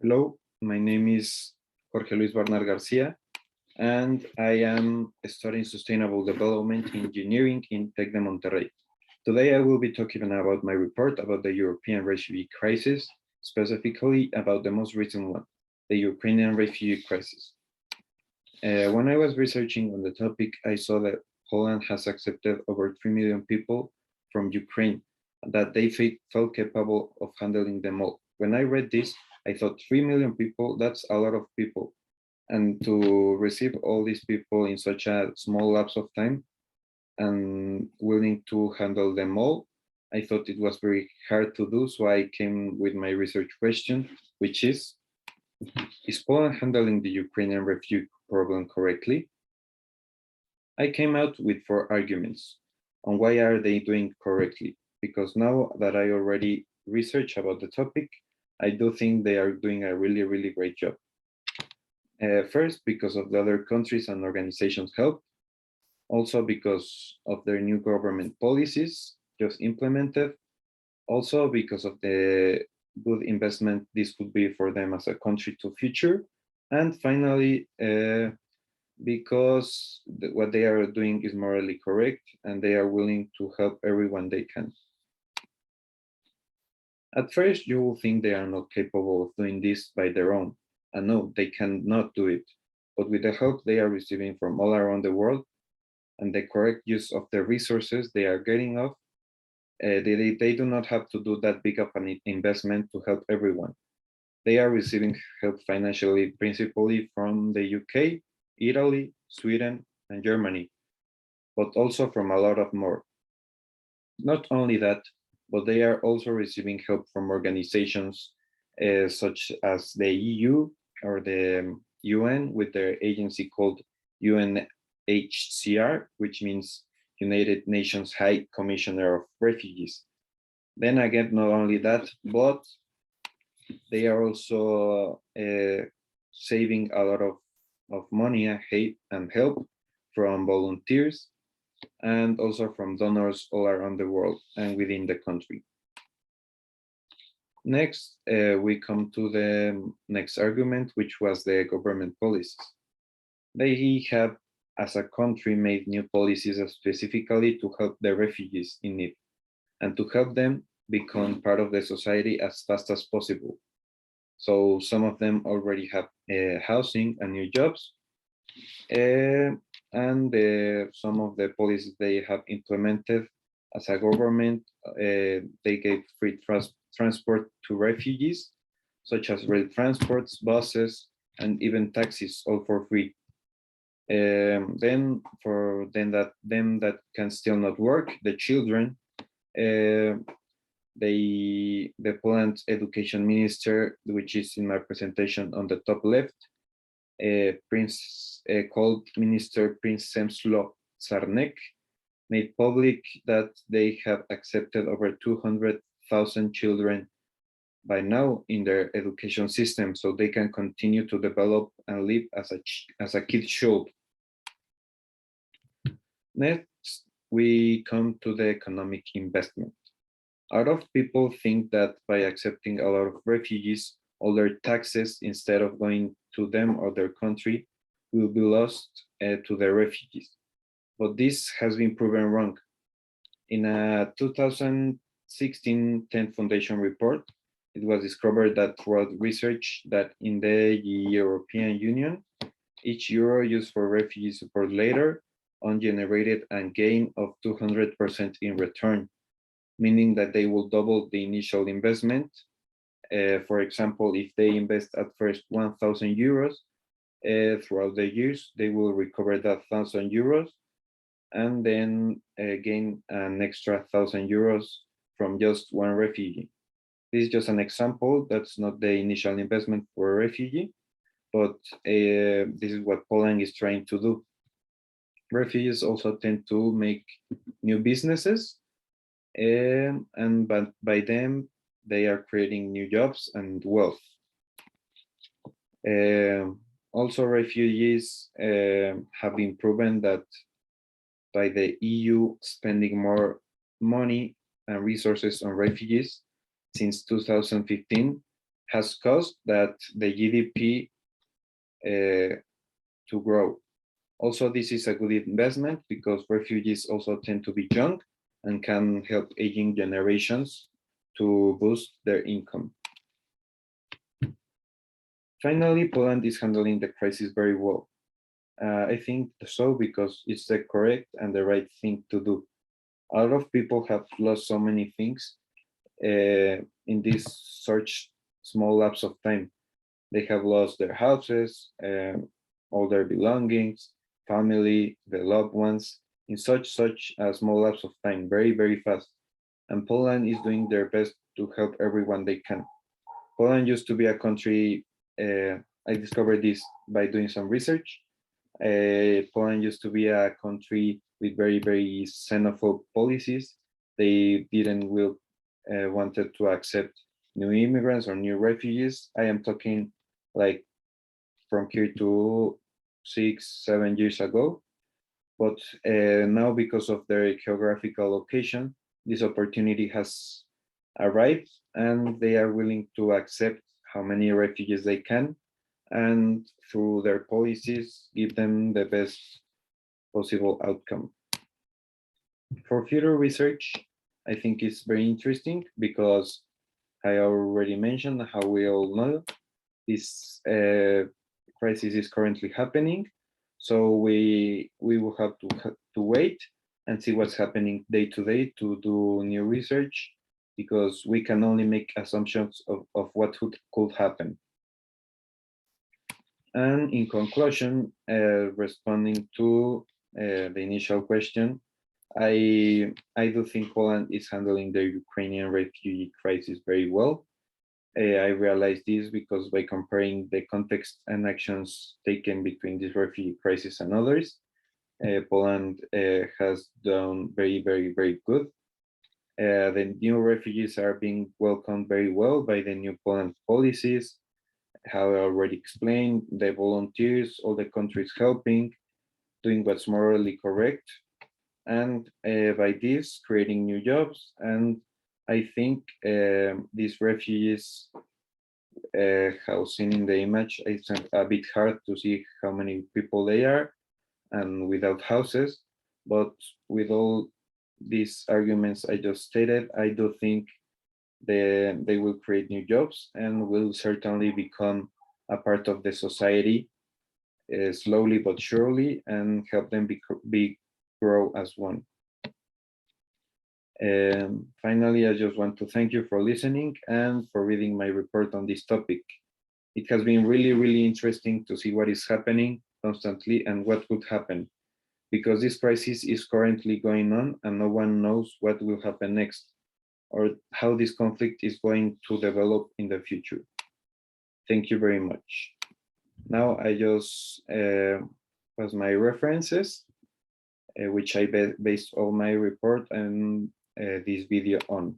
Hello, my name is Jorge Luis Bernard Garcia, and I am studying Sustainable Development Engineering in Tec de Monterrey. Today, I will be talking about my report about the European refugee crisis, specifically about the most recent one, the Ukrainian refugee crisis. When I was researching on the topic, I saw that Poland has accepted over 3 million people from Ukraine, that they felt capable of handling them all. When I read this, I thought 3 million people, that's a lot of people. And to receive all these people in such a small lapse of time and willing to handle them all, I thought it was very hard to do. So I came with my research question, which is Poland handling the Ukrainian refugee problem correctly? I came out with 4 arguments on why are they doing correctly, because now that I already researched about the topic, I do think they are doing a really, really great job. First, because of the other countries and organizations' help, also because of their new government policies just implemented, also because of the good investment this could be for them as a country to future, and finally, because what they are doing is morally correct and they are willing to help everyone they can. At first, you will think they are not capable of doing this by their own, and no, they cannot do it. But with the help they are receiving from all around the world and the correct use of the resources they are getting off, they do not have to do that big of an investment to help everyone. They are receiving help financially, principally from the UK, Italy, Sweden, and Germany, but also from a lot of more. Not only that, but they are also receiving help from organizations such as the EU or the UN with their agency called UNHCR, which means United Nations High Commissioner of Refugees. Then again, not only that, but they are also saving a lot of money and help from volunteers and also from donors all around the world and within the country. Next, we come to the next argument, which was the government policies. They have, as a country, made new policies specifically to help the refugees in need and to help them become part of the society as fast as possible. So some of them already have housing and new jobs, and some of the policies they have implemented as a government, they gave free transport to refugees, such as rail transports, buses, and even taxis, all for free. Then for them that can still not work, the children, the Poland education minister, which is in my presentation on the top left, called Minister Prince Przemysław Czarnek, made public that they have accepted over 200,000 children by now in their education system, so they can continue to develop and live as a kid should. Next, we come to the economic investment. A lot of people think that by accepting a lot of refugees, all their taxes, instead of going to them or their country, will be lost to the refugees. But this has been proven wrong. In a 2016 10th Foundation report, it was discovered that throughout research that in the European Union, each euro used for refugee support later on generated a gain of 200% in return, meaning that they will double the initial investment. For example, if they invest at first 1,000 euros, throughout the years, they will recover that 1,000 euros and then gain an extra 1,000 euros from just one refugee. This is just an example. That's not the initial investment for a refugee, but this is what Poland is trying to do. Refugees also tend to make new businesses, but by them, they are creating new jobs and wealth. Also, refugees have been proven that by the EU spending more money and resources on refugees since 2015, has caused that the GDP to grow. Also, this is a good investment because refugees also tend to be young and can help aging generations to boost their income. Finally, Poland is handling the crisis very well. I think so because it's the correct and the right thing to do. A lot of people have lost so many things in this such small lapse of time. They have lost their houses, all their belongings, family, their loved ones in such a small lapse of time, very fast. And Poland is doing their best to help everyone they can. Poland used to be a country, I discovered this by doing some research. Poland used to be a country with very xenophobe policies. They didn't wanted to accept new immigrants or new refugees. I am talking like from here to 6-7 years ago. But now, because of their geographical location, this opportunity has arrived and they are willing to accept how many refugees they can, and through their policies, give them the best possible outcome. For future research, I think it's very interesting because I already mentioned how we all know this crisis is currently happening. So we will have to wait and see what's happening day to day to do new research, because we can only make assumptions of what could happen. And in conclusion, responding to the initial question, I do think Poland is handling the Ukrainian refugee crisis very well. I realized this because by comparing the context and actions taken between this refugee crisis and others, Poland has done very good. The new refugees are being welcomed very well by the new Poland policies. How I already explained, the volunteers, all the countries helping, doing what's morally correct, and by this creating new jobs. And I think these refugees, how seen in the image, it's a bit hard to see how many people they are and without houses. But with all these arguments I just stated, I do think they will create new jobs and will certainly become a part of the society slowly but surely, and help them grow as one. Finally, I just want to thank you for listening and for reading my report on this topic. It has been really interesting to see what is happening constantly and what could happen, because this crisis is currently going on and no one knows what will happen next or how this conflict is going to develop in the future. Thank you very much. Now I just was my references, which I based all my report and this video on.